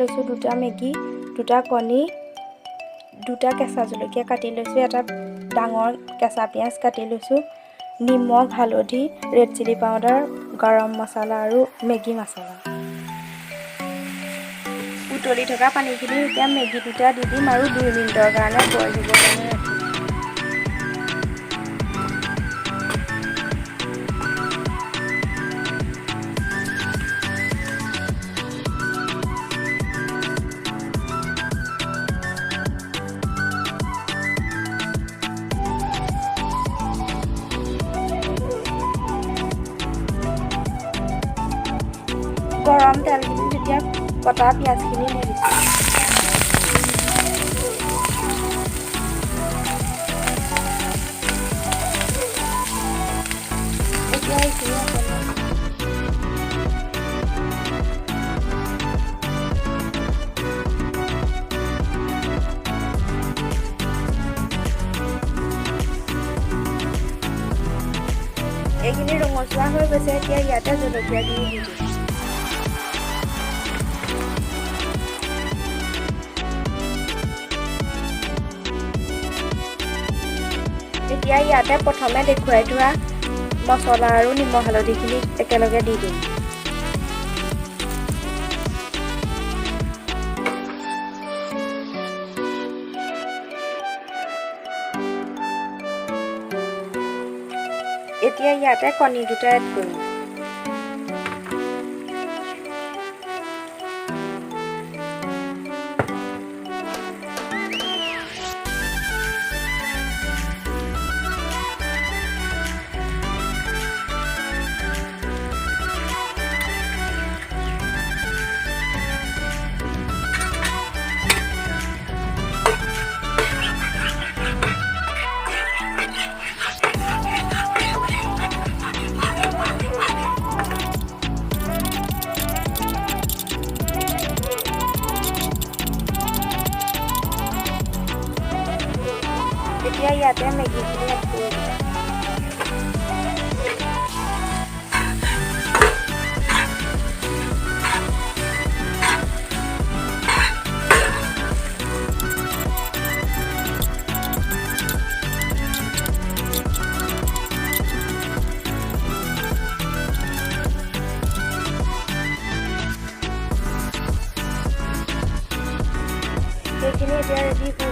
লৈছোঁ, 2টা মেগী, 2টা কণী, 2টা কেঁচা জলকীয়া কাটি লৈছোঁ, এটা ডাঙৰ কেঁচা পিঁয়াজ কাটি লৈছোঁ, নিমখ, হালধি, ৰেড চিলি পাউডাৰ, গৰম মছলা আৰু মেগী মছলা। উতলি থকা পানীখিনি এতিয়া মেগী 2টা দি দিম আৰু 2 মিনিটৰ কাৰণে বইল হ'বৰ কাৰণে ৰাখিম। গৰম তেলখিনি যেতিয়া কটা পিঁয়াজখিনি দি দিছোঁ। এতিয়া এইখিনি এইখিনি ৰঙচুৱা হৈ গৈছে, এতিয়া ইয়াতে জলকীয়া দি দিম। এতিয়া ইয়াতে প্ৰথমে দেখুৱাই থোৱা মছলা আৰু নিমখ হালধিখিনি একেলগে দি দিম। এতিয়া ইয়াতে কণী 2টা এড কৰিম। এতিয়া ইয়াতে মেগীখিনি এড কৰিম। সেইখিনি এতিয়া ৰেডি হৈ